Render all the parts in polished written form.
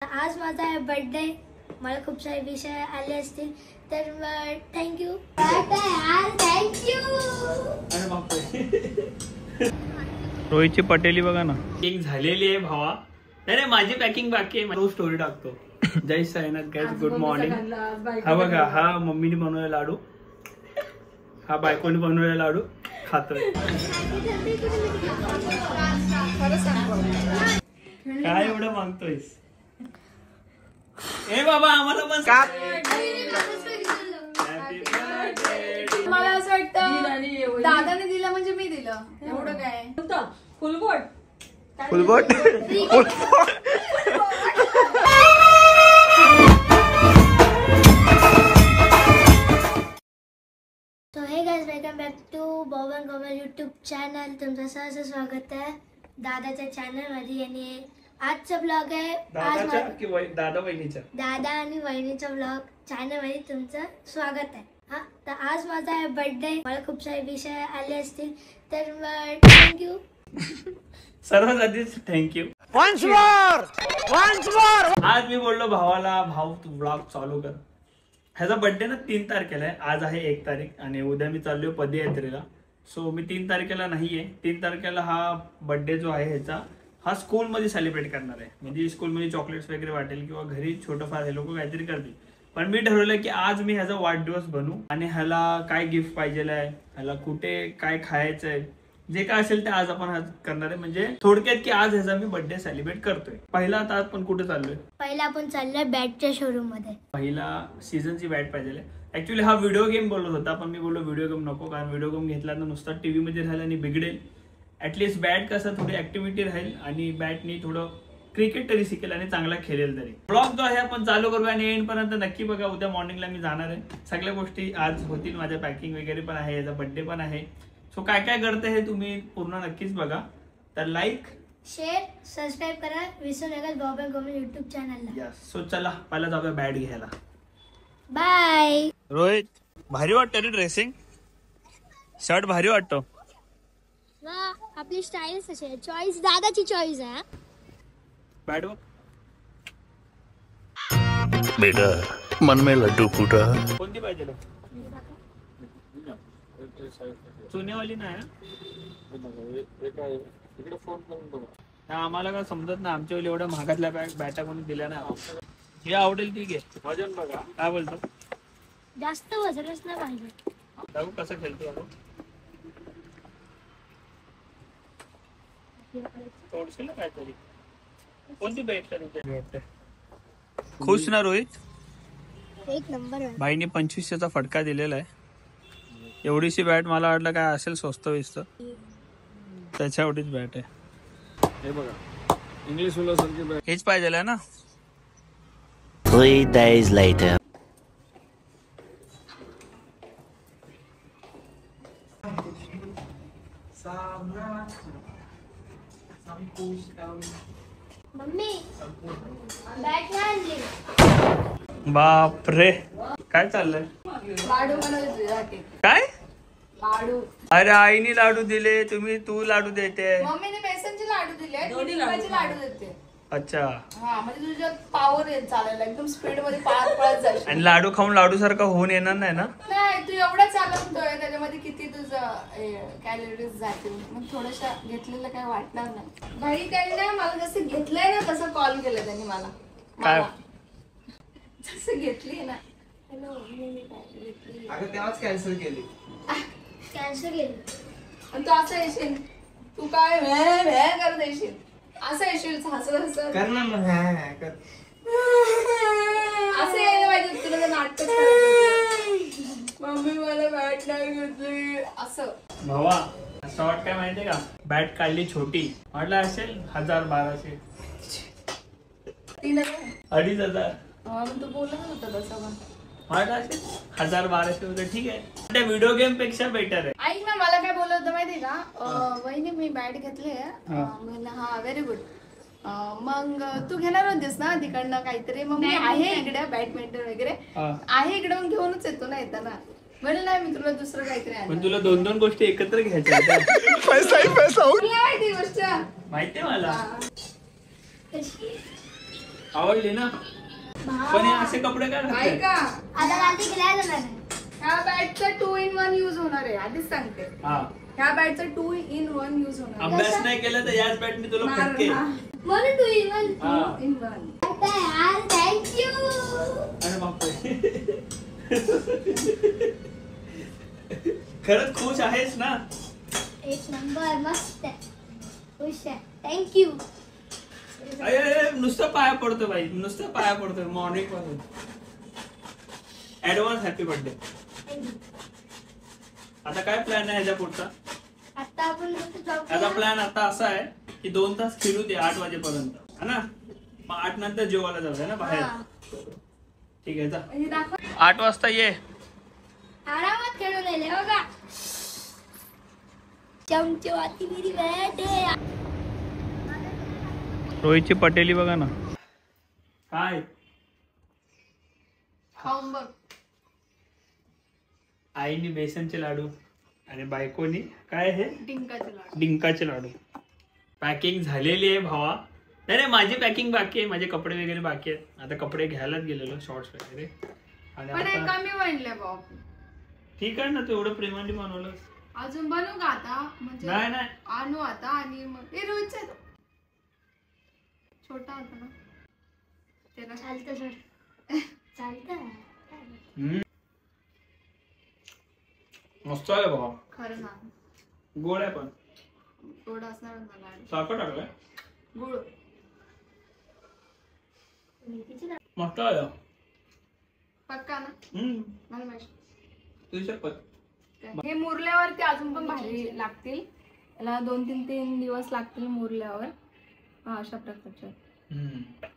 आज माझा आहे बर्थडे. मला खूप सारे विषय आले असतील तर थँक्यू. रोहितची पटेली बघा ना, केक झालेली आहे भावा. नाही माझी पॅकिंग बाकी आहे. रोज स्टोरी टाकतो. जय साईनाथ गाइस, गुड मॉर्निंग. हा बघा, हा मम्मीने बनवलेला लाडू, हा बायकोने बनवलेला लाडू खातोय. काय एवढं मागतोयस? ए बाबा आम्हाला पण मला असं वाटतं दादाने दिलं म्हणजे मी दिलं. एवढं काय फुलबोट फुलबोट. So hey guys, welcome back to Bob and Gomal YouTube channel. तुमचं सहर्ष स्वागत आहे दादाच्या चॅनल मध्ये. आणि आजचा ब्लॉग आहे दादा आणि वहिनीचा ब्लॉग चॅनल मध्ये तुमचं स्वागत आहे. हा, तर आज माझा आहे बर्थडे. मला खूप सारे विषय आले असतील तर थँक्यू. सर्वात आधीच थँक्यू. आज मी बोललो भावाला, भाऊ तू ब्लॉग चालू कर. ह्याचा बर्थडे ना 3 तारखेला आहे. आज आहे 1 तारीख आणि उद्या मी चाललोय पदयात्रेला. सो मी 3 तारखेला नाहीये. 3 तारखेला हा बर्थडे जो आहे ह्याचा हा स्कूलमध्ये सेलिब्रेट करणार आहे. म्हणजे स्कूलमध्ये चॉकलेट्स वगैरे वाटेल किंवा घरी छोटंफार हे लोक काहीतरी करतील. पण मी ठरवलं की आज मी ह्याचा वाढदिवस बनवू आणि ह्याला काय गिफ्ट पाहिजे आहे, ह्याला कुठे काय खायचं आहे, जे काय असेल ते आज आपण करणार आहे. म्हणजे थोडक्यात की आज ह्याचा मी बर्थडे सेलिब्रेट करतोय. पहिला आता आपण कुठे चाललोय? पहिला आपण चाललोय बॅटच्या शोरूम मध्ये. पहिला सीझनची बॅट पाहिजे. ऍक्च्युली हा व्हिडिओ गेम बोलत होता, पण मी बोललो व्हिडिओ गेम नको, कारण व्हिडिओ गेम घेतला तर नुसता टीव्ही मध्ये राहील आणि बिघडेल. ऍटलीस्ट बॅट कसं थोडी ऍक्टिव्हिटी राहील आणि बॅटनी थोडं क्रिकेट तरी शिकेल आणि चांगला खेळेल तरी. ब्लॉग जो आहे आपण चालू करूया आणि एंड पर्यंत नक्की बघा. उद्या मॉर्निंगला मी जाणार आहे. सगळ्या गोष्टी आज होतील. माझ्या पॅकिंग वगैरे पण आहे, याचा बर्थडे पण आहे. सो काय काय करते हे तुम्ही पूर्ण नक्कीच बघा. तर लाईक, शेअर, सबस्क्राईब करा विसरू नका बॉब अँड गोमल यूट्यूब चॅनलला. सो चला पहिला जाऊया बॅट घ्यायला. बाय. रोहित भारी वाटतं रे ड्रेसिंग. शर्ट भारी वाटतो. आपली स्टाईल कशी आहे? चॉईस दादाची चॉईस आहे. बॅट बघ बेटा, मन में लड्डू फूटा. कोणती पाहिजे? चुन्यावाली नाही. आम्हाला काय समजत नाही. आमच्या वेळी एवढ्या महागातल्या बॅटा कोणी दिल्या नाही. हे आवडेल ठीक आहे. वजन बघा काय बोलतो. जास्त वजनच नाही पाहिजे. बघू कसं खेळतो. थोडशी ना काहीतरी. कोणती बॅट? खुश ना रोहित? एक नंबर आहे. भाईने 2500चा फटका दिलेला आहे. एवढीशी बॅट मला वाटलं काय असेल स्वस्त विस्त, त्याच्या एवढीच बॅट आहे. हे बघा इंग्लिश मुलासारखी बॅट. हेच पाहिजे ना. 3 days later. मम्मी बॅट नाही आणली. बाप रे, काय चाललंय? लाडू बनवले. काय लाडू? अरे आईने लाडू दिले, तू लाडू देते. मम्मीने बेसनचे लाडू दिले, डिंबाचे लाडू देते. अच्छा. हा म्हणजे तुझ्या पावर येत चालायला एकदम स्पीड मध्ये पळत जाईल. आणि लाडू खाऊन लाडू सारखं होऊन येणार नाही ना? नाही, तू एवढा चालवतोय त्याच्यामध्ये किती तुझं कॅलरीज जातील. मग थोडंशा घेतलेलं काय वाटणार नाही. भाई त्यांनी मला जसं घेतलंय ना तसं कॉल केलं त्यांनी मला. काय? जसं घेतली ना. अगं तेव्हाच कॅन्सल केली. कॅन्सल केली. आणि तू असं येशील, तू काय भे करत येशील, असं येशील हसत हसत. कर ना मग. कर. असं यायला पाहिजे तुला. तर नाटक करायचं. मम्मी मला बॅट नाही घेतली असं. भावा शॉर्ट काय माहितीये का? बॅट काढली छोटी, म्हटलं असेल 1000-1200. 3000 2500. तू बोलत होता तसं पण. म्हटलं असेल 1000-1200 वगैरे. ठीक आहे, त्या व्हिडिओ गेम पेक्षा बेटर आहे. ऐक ना, मला काय बोलत होतं माहितीये का? वहिनी मी बॅट घेतली आहे. म्हणलं हा व्हेरी गुड. मग तू घेणार होतीस ना तिकडनं काहीतरी. मग मी आहे इकडे बॅडमिंटन वगैरे आहे इकडे, मग घेऊनच येतो ना येताना. म्हणलं नाही मी तुला दुसरं काहीतरी आणलं. पण तुला 2-2 गोष्टी एकत्र घ्यायच्या. तुला माहिती गोष्ट माहितीये मला. आवडली ना? पण हे असे कपडे काय घालते? ऐका आता रात्री गेल्या जाणार आहे. ह्या बॅटचा 2 in 1 यूज होणार आहे आधीच सांगते. हा. ह्या बॅटचा 2 in 1 यूज होणार आहे. अभ्यास नाही केला तर याच बॅटने तुला फटके. म्हणून तू इवन हा. 2 in 1. यार थँक्यू. अरे बापरे. खरंच खुश आहेस ना? एक नंबर मस्त आहे. खुश आहे. थँक्यू. अरे नुसतं पाया पडतो बाई, नुसतं पाया पडतोय मॉर्निंग पासून. Advance happy birthday. आता काय प्लॅन आहे ह्याच्या पुढचा? आता आपण याचा प्लॅन आता असा आहे की 2 तास फिरू दे 8 वाजेपर्यंत, है ना? मग 8 नंतर जेवायला जाऊया ना बाहेर. ठीक आहे, जा. हे दाखव. 8 वाजता ये. आरामात खेळून येले बघा. चमचवाती मेरी बॅट आहे. रोहितची पटेली बघा ना. काय खाऊन बघ. आईने बेसनचे लाडू आणि बायकोनी काय हे डिंकाचे लाडू. डिंकाचे लाडू. पॅकिंग झालेली आहे भावा. नाही माझी पॅकिंग बाकी आहे, माझे कपडे वगैरे बाकी आहेत. आता कपडे घ्यायलाच गेलेलो, शॉर्ट्स वगैरे. आणि पण हे आता कमी बनले बाप. ठीक आहे ना, तू एवढं प्रेमाने बनवलं. अजून बनवू का आता? म्हणजे नाही आणू आता आणि मग हे रोजचं आहे तो. छोटा होता ना त्याला. चालतं सर. चालतं. मस्त आहे भावा. खरं ना. गोड आहे पण. गोड असणार ना लाडू. साखर टाकलाय. गुळ. मस्त आहे. पक्का ना. मला माहिती. तुझी शपथ. हे मुरल्यावरती अजून पण भारी लागतील. याला 2-3 दिवस लागतील मुरल्यावर. हा अशा प्रकारचे.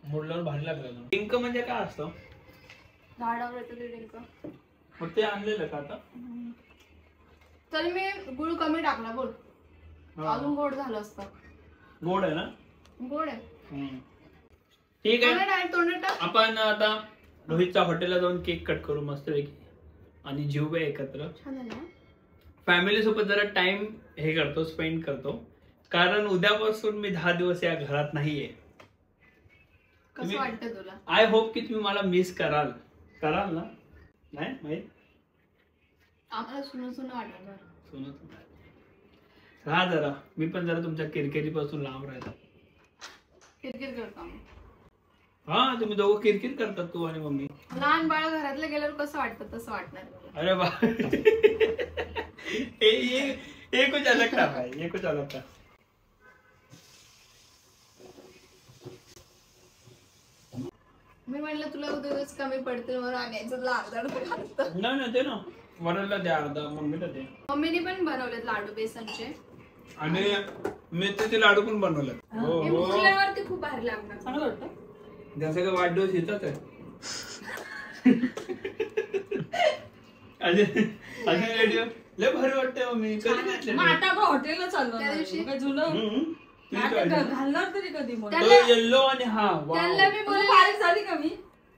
मुरल्यावर भारी लागलं. डिंक म्हणजे काय असतं? झाडावर येतं ते डिंक. मग ते आणलेलं का आता? तरी मी गुळ कमी टाकला बोल. अजून गोड झालं असतं. गोड आहे ना? गोड आहे. ठीक आहे. तोंडात टाक. आपण आता रोहितच्या हॉटेलला जाऊन केक कट करू मस्तपैकी आणि जेवूया एकत्र. छान आहे ना. फॅमिली सोबत जरा टाइम हे करतो, स्पेंड करतो. कारण उद्यापासून मी 10 दिवस या घरात नाहीये. कसं वाटतं तुला? आय होप की तुम्ही मला मिस कराल ना? नाही माहित. आम्हाला सुन वाटलं. राहा जरा. मी पण जरा तुमच्या किरकिरीपासून लांब राहिला. किरकिर करतो आम्ही. हा, तुम्ही दोघं किरकिर करतात, तू आणि मम्मी. लहान बाळ घरातलं गेल्यावर कसं वाटतं तसं वाटणार मला. अरे बा. ये कुछ अलग था भाई, ये कुछ अलग था. मी म्हणलं तुला दिवस कमी पडतील म्हणून आणायचं लाडू. नाही ते ना वरला द्या अर्धा, मम्मीला दे. मम्मीने पण बनवलेत लाडू बेसनचे आणि मेथीचे लाडू पण बनवले. हे मुरल्यावरती खूप भारी लागणार. चांगलं वाटतं. जसं का वाढदिवस येतात आहे. अजून रेडिओ लय भारी वाटतंय मम्मी. कधी घेतले? मग आता आपण हॉटेलला चाललो त्या दिवशी काय जुनं घालणार तरी कधी मग तो येल्लो आणि हा त्यांना मी बोलले बारीक झाली का मी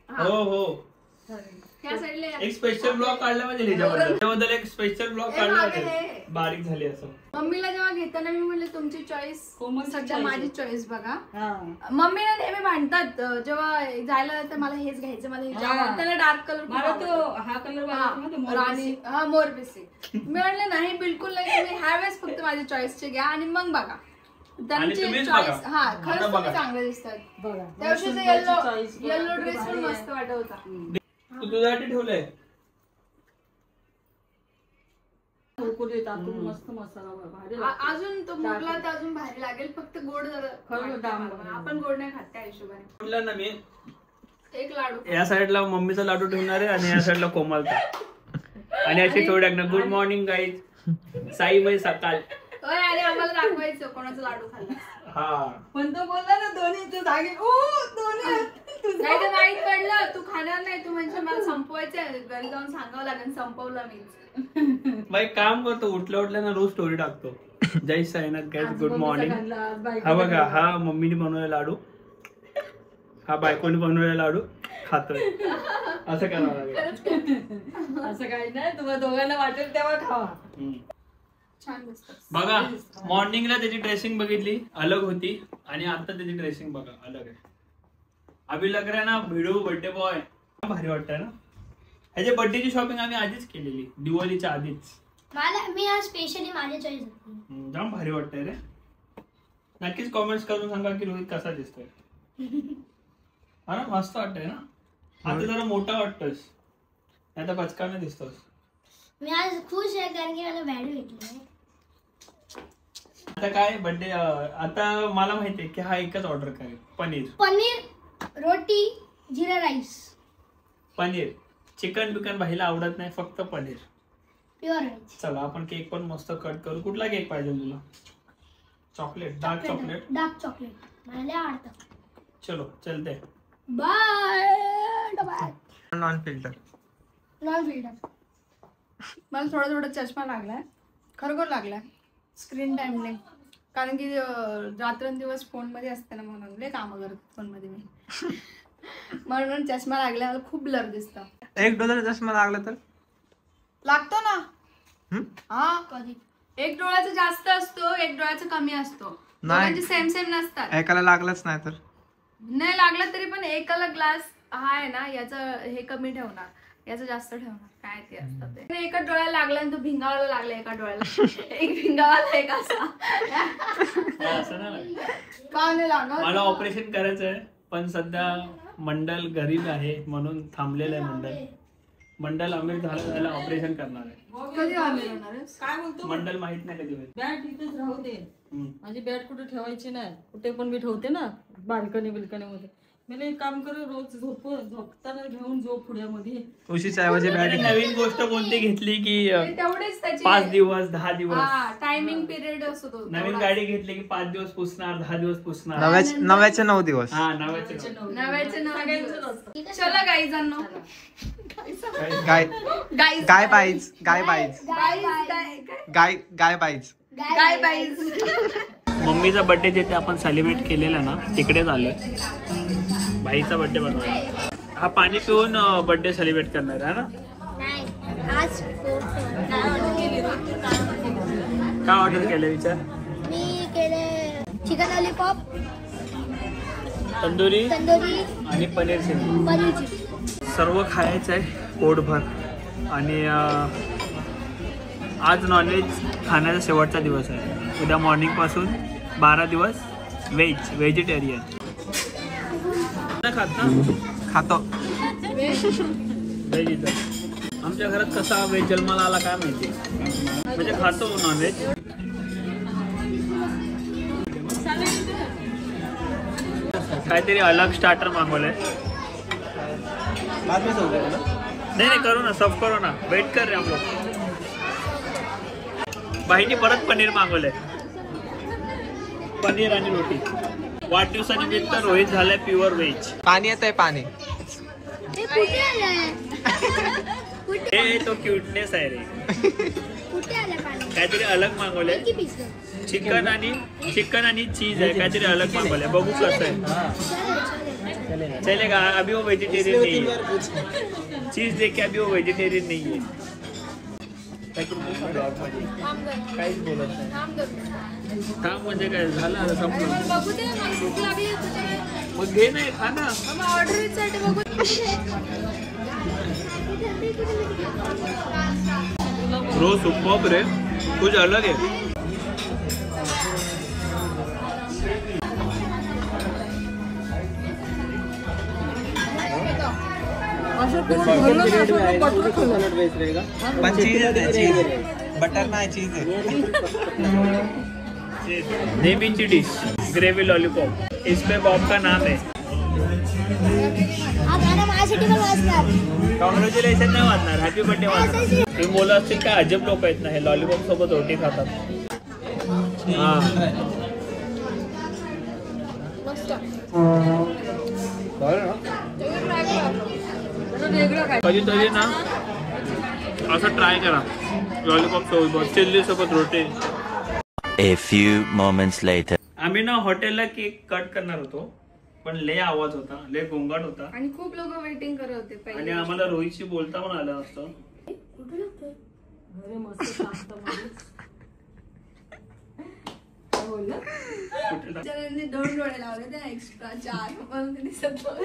हो त्या साईडला एक स्पेशल ब्लॉग काढला म्हणजे ह्याच्याबद्दल एक स्पेशल ब्लॉग काढला पाहिजे. बारीक झाली असं. मम्मीला जेव्हा घेताना मी म्हणले तुमची चॉईस कोमल सध्या माझी चॉईस बघा. हा मम्मीला नेहमी म्हणतात जेव्हा जायला तर मला हेच घ्यायचं, मला हे त्याला डार्क मला कलर तो हा कलर राणी हा मोरपिसी. मी म्हणले नाही बिलकुल नाही, तुम्ही ह्या वेळेस फक्त माझ्या चॉईसचे घ्या आणि मग बघा. त्यांची तुम्हीच चॉईस बघा. हा आता खरंच बघा. तुम्ही चांगले दिसतात. बघा त्या दिवशी येल्लो ड्रेस पण मस्त वाटत होता. तू तुझ्यासाठी ठेवलंय. कुरकुरीत आतून मस्त मसाला भारी लागतो. अजून तो मुरला तर अजून भारी लागेल. फक्त गोड जरा खरं दाम वाटतं मला. आपण गोड नाही खात त्या हिशोबाने. म्हटलं ना मी एक लाडू या साईडला मम्मीचा लाडू ठेवणार आहे आणि या साईडला कोमलचा. आणि अशी थोड्या good morning guys. Psi by सकाळ. होय आणि आम्हाला दाखवायचं कोणाचा लाडू खाल्ला. हा पण तो बोलला ना दोन्ही ते जागे दोन्ही नाही तर माहित पडलं तू खाणार नाही, तू म्हणजे मला संपवायचंय. घरी जाऊन सांगावं लागेल संपवलं मी. बाई काम करतो, उठल्या ना रोज स्टोरी टाकतो. जय साईनाथ गाईज गुड मॉर्निंग. हा बघा, हा मम्मीने बनवलेला लाडू, हा बायकोने बनवलेला लाडू खातोय. असं करावं लागेल. असं काही नाही, तुम्हाला दोघांना वाटेल तेव्हा खावा. छान दिसतात. बघा मॉर्निंगला त्याची ड्रेसिंग बघितली अलग होती आणि आता त्याची ड्रेसिंग बघा अलग आहे. अभी लग रहा है ना भिडू बर्थडे बॉय. भारी वाटतंय ना. ह्याच्या बर्थडेची शॉपिंग आम्ही आधीच केलेली, दिवाळीच्या आधीच. मी आज स्पेशली माझ्या चॉईस होती. जाम भारी वाटतंय रे. नक्कीच कॉमेंट्स करून सांगा की रोहित कसा दिसतोय. हा ना, मस्त वाटतंय ना. आता जरा मोठा वाटतोस, आता बचकाने दिसतोस. मी आज खुश आहे कारण की मला बॅट भेटली. आता काय बर्थडे, आता मला माहितीये की हा एकच ऑर्डर करेल, पनीर रोटी जिरा राईस. पनीर. चिकन बिकन भाईला आवडत नाही, फक्त पनीर. Pure veg. चला आपण केक पण मस्त कट करू. कुठला केक पाहिजे तुला? Chocolate, dark chocolate. Dark chocolate मला आवडतं. चलो चलते. Bye bye. Non filter. Non filter. मला थोडा थोडा चष्मा लागलाय, खरोखर लागलाय स्क्रीन टाइमने. कारण की रात्रंदिवस फोन मध्ये असते ना, म्हणून लय कामं करत फोन मध्ये मी. म्हणून चष्मा लागला, मला खूप ब्लर दिसतं. एक डोळा चष्मा लागला तर लागतो ना. हा, कधी एक डोळ्याचा जास्त असतो, एक डोळ्याचा कमी असतो. नाही. सेम सेम नसतात. एकाला लागलाच नाही तर नाही लागला तरी पण एकाला ग्लास हा आहे ना, याचं हे कमी ठेवणार, याचं जास्त ठेवणार. काय ते असतं ते. एका डोळ्याला लागला आणि तो भिंगावाला लागला एका डोळ्याला. एक भिंगावाला एक असा. असं नाही. का नाही लागत? मला ऑपरेशन करायचंय, पण सध्या मंडल गरीब आहे म्हणून थांबलेलं आहे. मंडल अमीर झाला ऑपरेशन करणार आहे. कधी आम्ही होणार आहे? काय बोलतो? मंडल माहित नाही कधी होईल. बॅट इथेच राहू दे. माझी बॅट कुठे ठेवायची नाही, कुठे पण मी ठेवते ना बाल्कनी बिल्कनीमध्ये. मला एक काम कर, रोज झोपताना घेऊन झोप पुढ्यामध्ये. उशीच्या ऐवजी बॅट. नवीन गोष्ट कोणती घेतली की तेवढेच त्याची 5 दिवस 10 दिवस टायमिंग पिरियड असतो. नवीन गाडी घेतली की 5 दिवस पुसणार, 10 दिवस पुसणार. नव्याचे 9 दिवस. हा, नव्याचे नव्याचे चला गाईजांनो. गाय गाईज गाय बाईज. गाय बाईज. गाय गाय बाईज. गाय बाईज. मम्मीचा बर्थडे जिथे आपण सेलिब्रेट केलेला ना, तिकडेच आलोय. बाईचा बर्थडे बनवायला. हा पाणी पिऊन बर्थडे सेलिब्रेट करणार आहे ना. नाही आज काय ऑर्डर केलं विचार? मी केले चिकन लॉलीपॉप, तंदुरी तंदुरी आणि पनीर चिली. पनीरची. सर्व खायचं आहे पोटभर. आणि आज नॉनव्हेज खाण्याचा शेवटचा दिवस आहे. उद्या मॉर्निंगपासून 12 दिवस व्हेजिटेरियन. खात ना? खातो. व्हेज. आमच्या घरात कसा व्हेज जन्माला आला काय माहिती, म्हणजे खातो नॉनव्हेज. काहीतरी अलग स्टार्टर मागवलंय. नाही करू ना, सब करू ना. वेट कर रे हम लोग. बाईने परत पनीर मागवलंय. पनीर आणि रोटी. वाढदिवसानिमित्त रोहित झालाय प्युअर व्हेज. पाणी येतंय पाणी. ते कुठे आलंय? हे तो क्यूटनेस आहे रे. कुठे आलं पाणी? काहीतरी अलग मागवलंय. किती पीस? चिकन आणि चीज आहे. काहीतरी अलग मागवलंय. बघू कसं आहे. चलेगा. अभी वो वेजिटेरियन नहीं है. चीज देख के अभी वो वेजिटेरियन नहीं है. काहीच बोलत नाही. काम म्हणजे काय झालं आता संपलं. बघू दे, मला भूक लागली. मग घे नाही, खा ना. ऑर्डरसाठी बघू. रोज सुपर रे, कुछ अलग है. पण चीज आहे, चीज. बटर नाही, चीज आहे. नेहमीची डिश ग्रेवी लॉलीपॉप. इसमें बॉब का नाम है. हा गाणं माझ्यासाठी पण वाजणार. कॉंग्रॅच्युलेशन नाही वाजणार, हॅपी बर्थडे वाजणार. तुम्ही बोला असतील काय अजब लोक आहेत ना हे, लॉलीपॉप सोबत रोटी खातात. हा कधीतरी ना असं ट्राय करा. लॉलीपॉप सोबत चिल्ली सोबत रोटी. A few moments later. आम्ही ना हॉटेलला केक कट करणार होतो, पण लय आवाज होता, लय गोंगाट होता. आणि खूप लोक वेटिंग करत होते आणि पहिले. आम्हाला रोहितशी बोलता पण आलं असतं. घरी मस्त शांत मध्ये. बोललं त्यांनी 2 डोळे लावले ते एक्स्ट्रा 4 म्हणून ते दिसत नव्हते.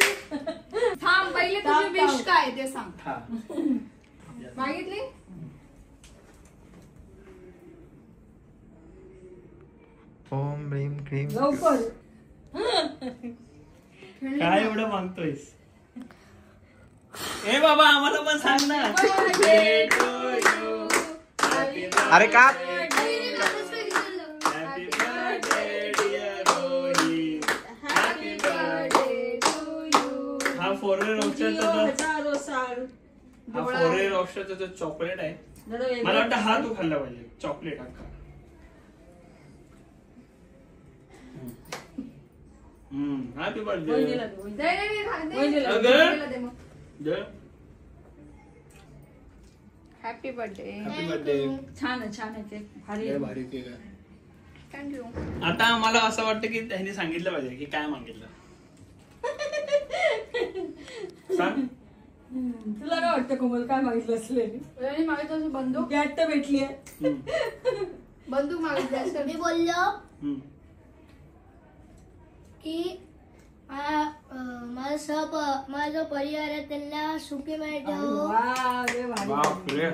थांब पहिले तुझी विश काय ते सांग. हा मागितली ओम ह्रीम क्रीम. लवकर काय एवढं मागतोयस? ए बाबा आम्हाला पण सांग ना. अरे का हा फॉरेन हजारो साल. हा फॉरेन ऑप्शनचा जो चॉकलेट आहे जरा वेगळं. मला वाटतं हा तू खाल्ला पाहिजे चॉकलेट अख्खा. Happy birthday. वहिनीला दे, वहिनीला. Happy birthday. Happy birthday. छान आहे केक भारी आहे. भारी केक आहे. थँक्यू. आता मला असं वाटतं की त्यांनी सांगितलं पाहिजे की काय मागितलं. सांग. तुला काय वाटतं कोमल काय मागितलं असलेली? मागितलं असेल बंदूक. बॅट तर भेटली आहे. बंदूक मागितली असेल. मी बोललो हम्म. की माझा जो परिवार आहे त्यांना सुखी मिळतो. वा, लय भारी. बापरे.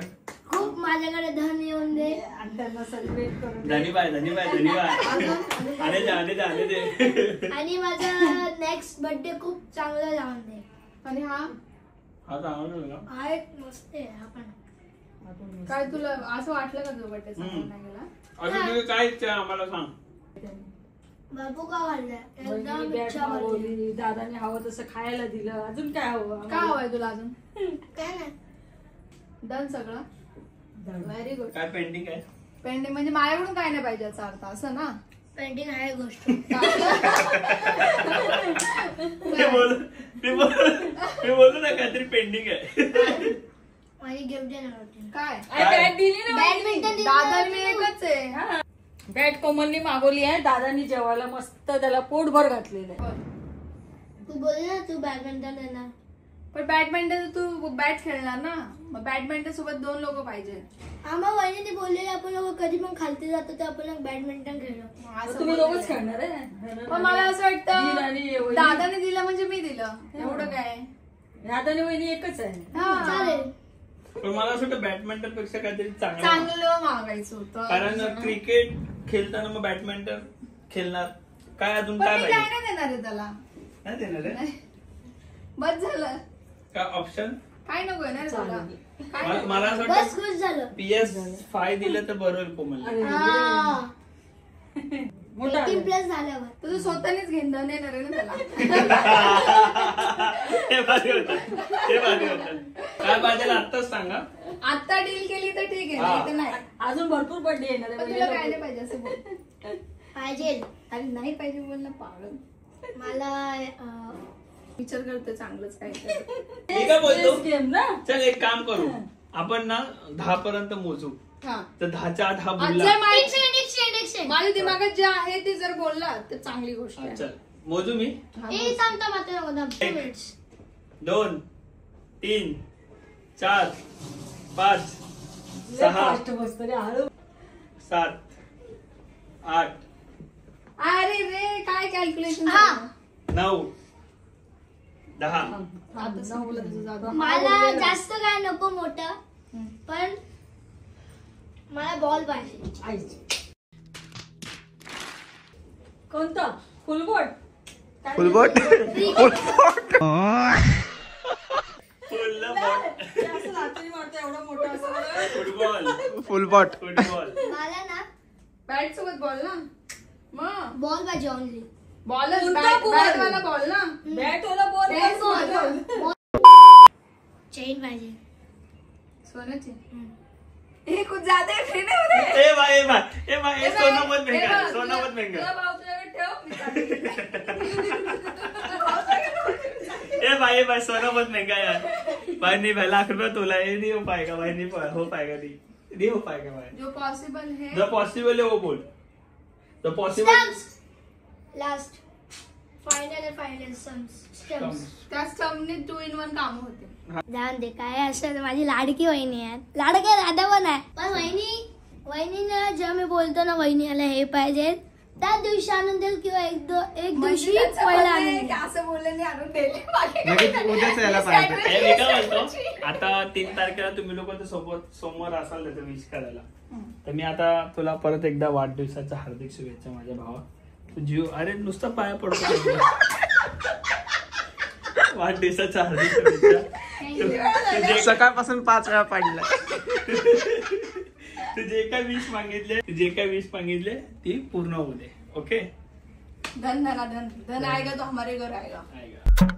खूप माझ्याकडे धन येऊन दे. आणि त्यांना सेलिब्रेट करून धन्यवाद आले दे. आणि माझा नेक्स्ट बर्थडे खूप चांगला जाऊन दे. आणि हा हा चांगलं ना. हा एक मस्त आहे. हा पण काय तुला असं वाटलं का तुझा बर्थडे चांगला नाही गेला? अजून तुझी काय इच्छा आहे आम्हाला सांग. बाबू का खाल्लाय एकदम वहिनी बॅट इच्छा भरली. मागवली, दादाने हवं तसं खायला दिलं. अजून काय हवं? काय हवंय तुला अजून? काय नाही डन सगळं. Very good. काय पेंडिंग आहे? पेंडिंग म्हणजे माझ्याकडून काय नाही पाहिजे याचा अर्थ असं ना. पेंटिंग आहे गोष्ट. मी बोललो ना काहीतरी पेंडिंग आहे. माझी गिफ्ट देणार होती. काय बॅट दिली ना. बॅडमिंटन दादा मी एकच आहे. बॅट कोमलनी मागवली आहे. दादानी जेवायला मस्त त्याला पोटभर घातलेलं आहे. तू बोलली ना तू बॅडमिंटन देणार. पण बॅडमिंटन तू बॅट खेळणार ना. मग बॅडमिंटन सोबत 2 लोक पाहिजे. आम्हा वहिनी बोललेली आपण लोक कधी पण खालती जातो तर आपण बॅडमिंटन खेळलो. असं तुम्ही बोलते. दोघंच खेळणार आहे. पण मला असं दिल आणि वाटतं वहिनी. दादाने दिलं म्हणजे मी दिलं एवढं काय. दादाने वहिनी एकच आहे. चालेल. पण मला असं वाटतं बॅडमिंटन पेक्षा काहीतरी चांगलं. चांगलं मागायचं होतं. कारण क्रिकेट खेळताना मग बॅडमिंटन खेळणार काय अजून पण काय मी पाहिजे? काय नाही देणार आहे त्याला. नाही देणार आहे बस झालं. का ऑप्शन? काय नको आहे ना रे तुला. काय मला असं बस वाटतं खुश झालं. PS5 दिलं तर बरं होईल कोमल. हा. मोठा 18+ झाल्यावर तुझं स्वतःनेच घेऊन धन येणार आहे ना त्याला. हे भारी होतं. काय पाहिजे आत्ताच सांगा. आता डील केली तर ठीक आहे. हा. नाही तर नाही. अजून भरपूर बर्थडे येणार पण आहे. तुला काय नाही पाहिजे असं बोल. पाहिजे. अरे नाही पाहिजे बोल ना पागल. मला विचार करतो चांगलंच काय. मी काय बोलतो गेम ना. चल एक काम करू आपण ना 10 पर्यंत मोजू. हा. तर 10च्या आत हा आज बोलला. जर माझ्या दिमागात जे आहे ते जर बोलला तर चांगली गोष्ट आहे. चल मोजू मी. सांगता मात्र नको 2 मिनिट्स. 2 3 4 5 लय 6 fast बसतो रे, हळू. 7 8 अरे रे काय कॅल्क्युलेशन. हा. 9 10. आता सांगलं तुझं जागा. मला जास्त काय नको मोठं पण मला बॉल पाहिजे. आईची. कोणता फुलबोट? फुलबोट. असं रात्री मारतं एवढं मोठं असं बरं. फुटबॉल फुलबॉट. मला ना बॅट सोबत बॉल ना. मग बॉल पाहिजे ओनली. बॉलच कोणता बॅट ball? बॅट वाला बॉल ना. बॅट वाला बॉल. Bat ball. चेन पाहिजे. सोन्याची. हे कुछ ज्यादा है फिर नहीं हो रहा है. ए भाई ये सोना मत महंगा है, सोना मत महंगा तुला भाव तुझ्याकडे ठेव, मी ए भाई सोना मत महंगा है यार. भाई नहीं भाई लाख रुपया तोला ये नहीं हो पाएगा भाई. नहीं हो पाएगा नहीं हो पाएगा भाई. जो पॉसिबल है. जो पॉसिबल है वो बोल. जो पॉसिबल लास्ट फायनल स्टम्प्स. त्या स्टम्पने 2 in 1 काम होते. जाऊन दे काय असं. माझी लाडकी वहिनी आहे. लाडकी दादा पण आहे. पण वहिनीला जेव्हा मी बोलतो ना वहिनीला हे पाहिजे त्या दिवशी आणून देईल किंवा एक दिवशी म्हणजे त्याचं पहिला म्हणणं आणून आहे देईल. की असं बोलल्याने आणून दिले बाकी काही लगेच नाही. उद्याच यायला पाहिजे. मी काय बोलतो आता 3 तारखेला तुम्ही लोक समोर असाल त्याचं विश करायला. तर मी आता तुला परत एकदा वाढदिवसाच्या हार्दिक शुभेच्छा माझ्या भावा. तू जीव अरे नुसतं पाया पडतो तुझ्या. वाढदिवसाच्या हार्दिक शुभेच्छा. सकाळपासून 5 वेळा पाडलाय. तू जे काय विश मागितले ती पूर्ण होऊ दे. ओके धन धना धन धन आएगा तो हमारे घर आएगा. आएगा.